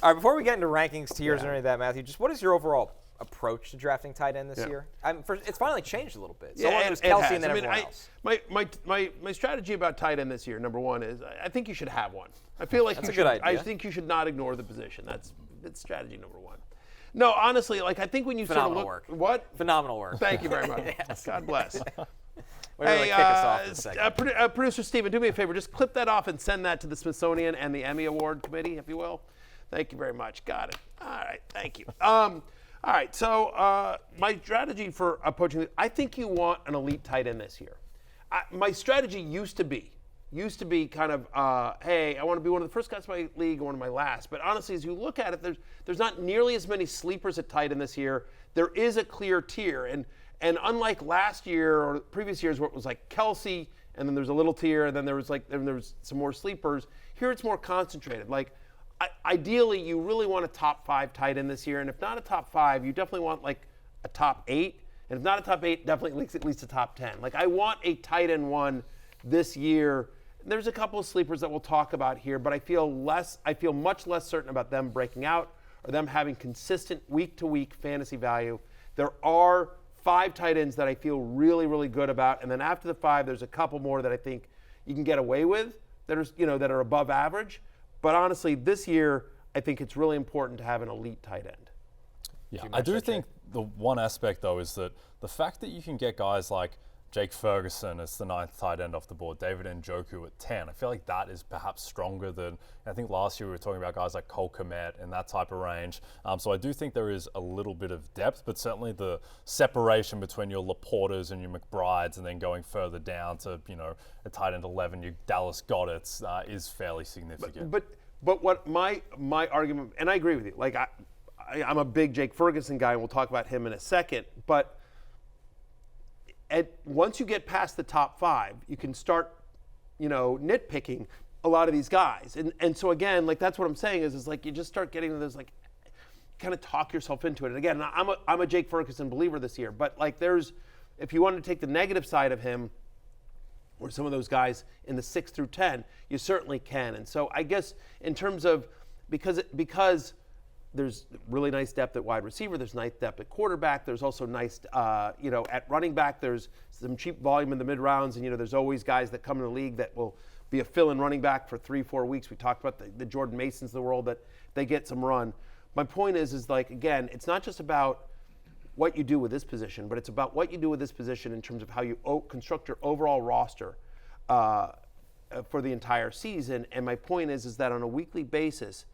All right, before we get into rankings, tiers, and any of that, Matthew, just what is your overall approach to drafting tight end this year? It's finally changed a little bit. So it was Kelsey and then everyone else. My strategy about tight end this year, number one, is I think you should have one. I feel like that's a good idea. I think you should not ignore the position. That's strategy number one. No, honestly, I think when you Phenomenal sort of work. What? Phenomenal work. Thank you very much. Yes. God bless. Kick us off in a second. Producer Steven, do me a favor. Just clip that off and send that to the Smithsonian and the Emmy Award Committee, if you will. Thank you very much. Got it. All right. Thank you. All right. So my strategy for approaching I think you want an elite tight end this year. My strategy used to be kind of, hey, I want to be one of the first guys in my league or one of my last. But honestly, as you look at it, there's not nearly as many sleepers at tight end this year. There is a clear tier. And unlike last year or previous years where it was like Kelsey, and then there's a little tier, and then there was some more sleepers, here it's more concentrated. Ideally, you really want a top 5 tight end this year. And if not a top 5, you definitely want a top 8. And if not a top 8, definitely at least a top 10. I want a tight end 1 this year. There's a couple of sleepers that we'll talk about here, but I feel much less certain about them breaking out or them having consistent week-to-week fantasy value. There are 5 tight ends that I feel really, really good about, and then after the 5, there's a couple more that I think you can get away with that are above average. But honestly, this year, I think it's really important to have an elite tight end. Yeah, I do think the one aspect, though, is that the fact that you can get guys like Jake Ferguson as the 9th tight end off the board, David Njoku at 10. I feel like that is perhaps stronger than, I think last year we were talking about guys like Cole Kmet and that type of range. So I do think there is a little bit of depth, but certainly the separation between your LaPortas and your McBrides and then going further down to, a tight end 11, your Dallas Goddard's is fairly significant. But what my argument, and I agree with you, I'm a big Jake Ferguson guy, and we'll talk about him in a second, but once you get past the top 5, you can start, nitpicking a lot of these guys. And so again, that's what I'm saying is you just start getting to those, kind of talk yourself into it. And again, I'm a Jake Ferguson believer this year, but if you want to take the negative side of him, or some of those guys in the 6 through 10, you certainly can. And so I guess in terms of, because there's really nice depth at wide receiver. There's nice depth at quarterback. There's also nice, at running back. There's some cheap volume in the mid-rounds. And, there's always guys that come in the league that will be a fill-in running back for 3-4 weeks. We talked about the Jordan Masons of the world that they get some run. My point is again, it's not just about what you do with this position, but it's about what you do with this position in terms of how you construct your overall roster for the entire season. And my point is that on a weekly basis,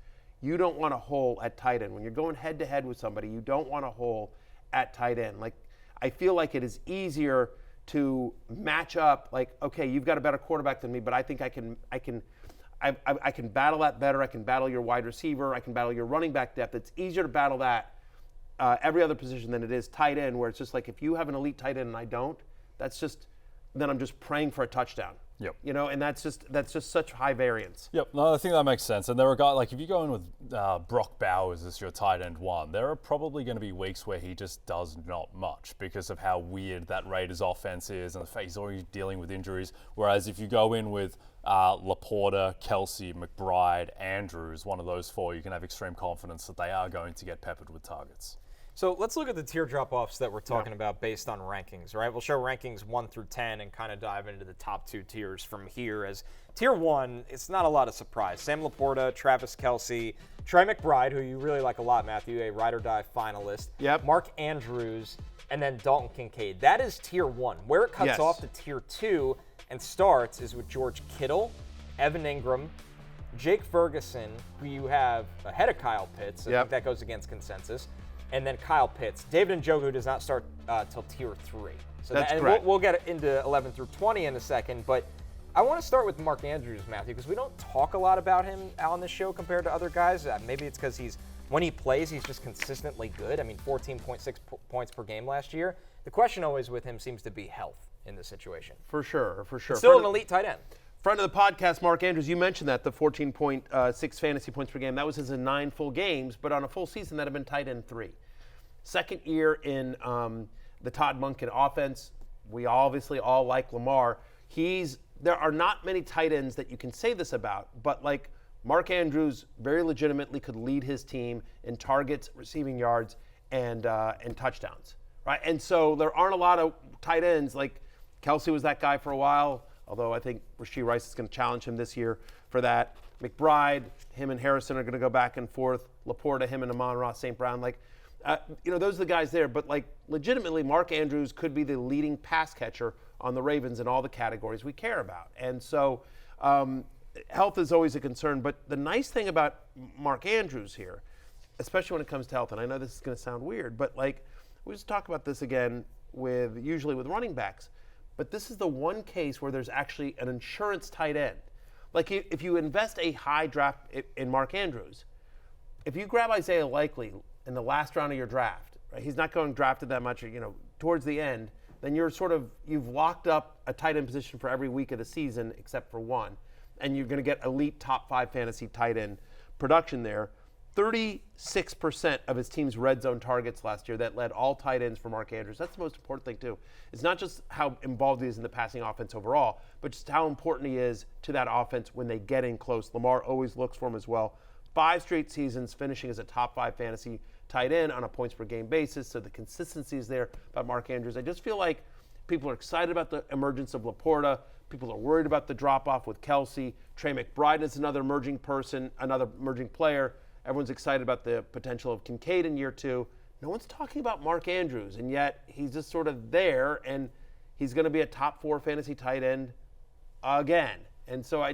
you don't want a hole at tight end. When you're going head-to-head with somebody, you don't want a hole at tight end. I feel like it is easier to match up, okay, you've got a better quarterback than me, but I think I can battle that better. I can battle your wide receiver. I can battle your running back depth. It's easier to battle that every other position than it is tight end, where it's just if you have an elite tight end and I don't, then I'm just praying for a touchdown. Yep. And that's just such high variance. Yep. No, I think that makes sense. And there are guys if you go in with Brock Bowers as your tight end 1, there are probably going to be weeks where he just does not much because of how weird that Raiders offense is and the fact he's already dealing with injuries. Whereas if you go in with LaPorta, Kelsey, McBride, Andrews, one of those 4, you can have extreme confidence that they are going to get peppered with targets. So let's look at the tier drop-offs that we're talking about based on rankings, right? We'll show rankings 1 through 10 and kind of dive into the top 2 tiers from here. As tier 1, it's not a lot of surprise. Sam LaPorta, Travis Kelsey, Trey McBride, who you really like a lot, Matthew, a Ride or Die finalist. Yep. Mark Andrews, and then Dalton Kincaid. That is tier 1. Where it cuts off to tier 2 and starts is with George Kittle, Evan Ingram, Jake Ferguson, who you have ahead of Kyle Pitts. I think that goes against consensus. And then Kyle Pitts. David Njoku does not start till tier 3. So that's correct. We'll get into 11 through 20 in a second, but I want to start with Mark Andrews, Matthew, because we don't talk a lot about him on this show compared to other guys. Maybe it's because when he plays, he's just consistently good. 14.6 points per game last year. The question always with him seems to be health in this situation. For sure. Still an elite tight end. Friend of the podcast, Mark Andrews, you mentioned that, the 14.6 fantasy points per game. That was his in 9 full games, but on a full season, that had been tight end 3. Second year in the Todd Monken offense. We obviously all like Lamar. There are not many tight ends that you can say this about, but Mark Andrews very legitimately could lead his team in targets, receiving yards, and touchdowns, right? And so there aren't a lot of tight ends. Like Kelce was that guy for a while, although I think Rashee Rice is going to challenge him this year for that. McBride, him and Harrison are going to go back and forth. LaPorta, him and Amon-Ra St. Brown, those are the guys there. But legitimately, Mark Andrews could be the leading pass catcher on the Ravens in all the categories we care about. And so health is always a concern. But the nice thing about Mark Andrews here, especially when it comes to health, and I know this is going to sound weird, but we just talk about this again usually with running backs. But this is the one case where there's actually an insurance tight end. Like if you invest a high draft in Mark Andrews, if you grab Isaiah Likely in the last round of your draft, right, he's not going drafted that much, towards the end, then you've locked up a tight end position for every week of the season except for one, and you're going to get elite top 5 fantasy tight end production there. 36% of his team's red zone targets last year that led all tight ends for Mark Andrews. That's the most important thing, too. It's not just how involved he is in the passing offense overall, but just how important he is to that offense when they get in close. Lamar always looks for him as well. 5 straight seasons finishing as a top 5 fantasy tight end on a points per game basis, so the consistency is there about Mark Andrews. I just feel like people are excited about the emergence of LaPorta. People are worried about the drop-off with Kelce. Trey McBride is another emerging player. Everyone's excited about the potential of Kincaid in year 2. No one's talking about Mark Andrews, and yet he's just sort of there, and he's going to be a top 4 fantasy tight end again. And so I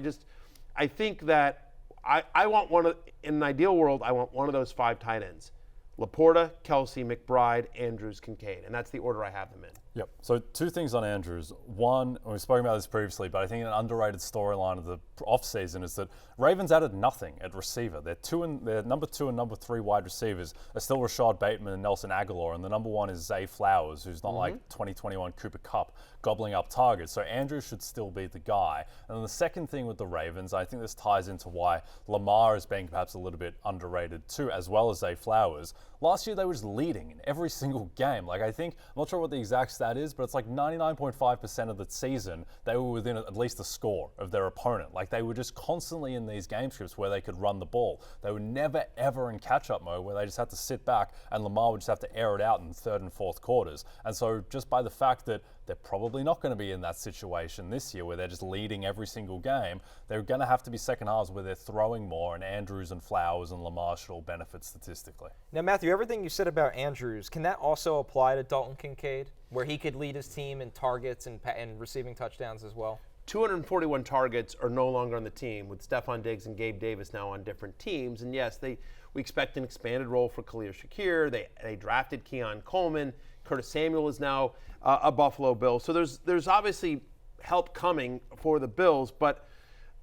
think that I want in an ideal world, I want one of those 5 tight ends. LaPorta, Kelce, McBride, Andrews, Kincaid. And that's the order I have them in. Yep. So 2 things on Andrews. One, we've spoken about this previously, but I think an underrated storyline of the offseason is that Ravens added nothing at receiver. Their number 2 and number 3 wide receivers are still Rashad Bateman and Nelson Aguilar, and the number 1 is Zay Flowers, who's not like 2021 Cooper Kupp gobbling up targets. So Andrews should still be the guy. And then the second thing with the Ravens, I think this ties into why Lamar is being perhaps a little bit underrated too, as well as Zay Flowers. Last year they were just leading in every single game. I'm not sure what the exact stat is, but it's 99.5% of the season they were within at least a score of their opponent. They were just constantly in these game scripts where they could run the ball. They were never ever in catch-up mode where they just had to sit back and Lamar would just have to air it out in 3rd and 4th quarters. And so just by the fact that they're probably not going to be in that situation this year where they're just leading every single game, they're going to have to be second halves where they're throwing more, and Andrews and Flowers and Lamar should all benefit statistically. Now, Matthew, everything you said about Andrews, can that also apply to Dalton Kincaid, where he could lead his team in targets and receiving touchdowns as well? 241 targets are no longer on the team, with Stephon Diggs and Gabe Davis now on different teams. And yes, we expect an expanded role for Khalil Shakir. They drafted Keon Coleman. Curtis Samuel is now a Buffalo Bill. So there's obviously help coming for the Bills, but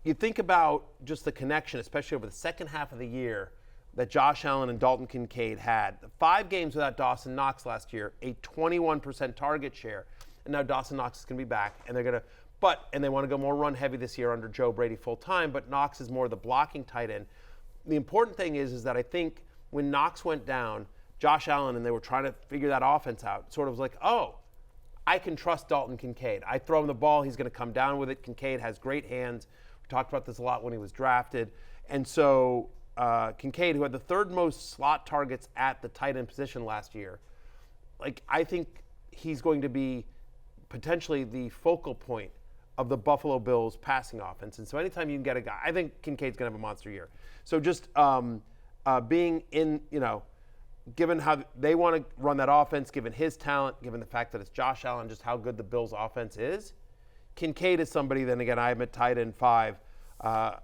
you think about just the connection, especially over the second half of the year, that Josh Allen and Dalton Kincaid had. 5 games without Dawson Knox last year, a 21% target share. And now Dawson Knox is going to be back, and they want to go more run heavy this year under Joe Brady full time, but Knox is more the blocking tight end. The important thing is that I think when Knox went down, Josh Allen and they were trying to figure that offense out, sort of was like, oh, I can trust Dalton Kincaid. I throw him the ball, he's going to come down with it. Kincaid has great hands. We talked about this a lot when he was drafted. And so Kincaid, who had the 3rd most slot targets at the tight end position last year, I think he's going to be potentially the focal point of the Buffalo Bills passing offense. And so anytime you can get a guy, I think Kincaid's going to have a monster year. So just being in, given how they want to run that offense, given his talent, given the fact that it's Josh Allen, just how good the Bills offense is, Kincaid is somebody, then again, I am at tight end 5. The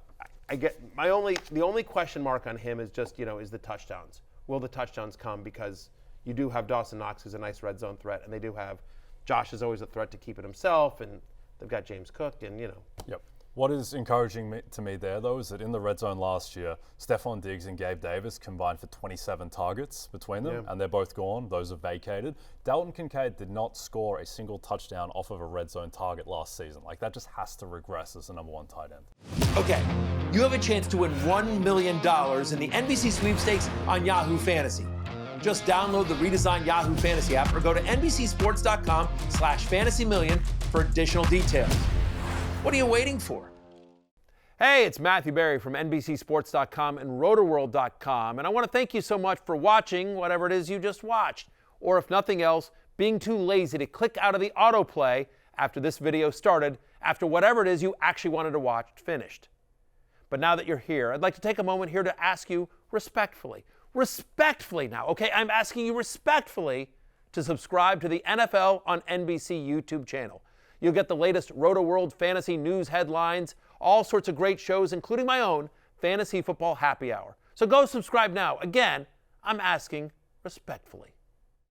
only question mark on him is just, is the touchdowns. Will the touchdowns come? Because you do have Dawson Knox, who's a nice red zone threat, and they do have Josh is always a threat to keep it himself, and they've got James Cook, and Yep. What is encouraging to me there, though, is that in the red zone last year, Stephon Diggs and Gabe Davis combined for 27 targets between them, and they're both gone. Those are vacated. Dalton Kincaid did not score a single touchdown off of a red zone target last season. That just has to regress as the number 1 tight end. Okay, you have a chance to win $1 million in the NBC Sweepstakes on Yahoo Fantasy. Just download the redesigned Yahoo Fantasy app or go to NBCSports.com/fantasymillion for additional details. What are you waiting for? Hey, it's Matthew Berry from NBCSports.com and RotorWorld.com, and I want to thank you so much for watching whatever it is you just watched, or if nothing else, being too lazy to click out of the autoplay after this video started, after whatever it is you actually wanted to watch finished. But now that you're here, I'd like to take a moment here to ask you respectfully now, okay? I'm asking you respectfully to subscribe to the NFL on NBC YouTube channel. You'll get the latest Roto-World fantasy news headlines, all sorts of great shows, including my own Fantasy Football Happy Hour. So go subscribe now. Again, I'm asking respectfully.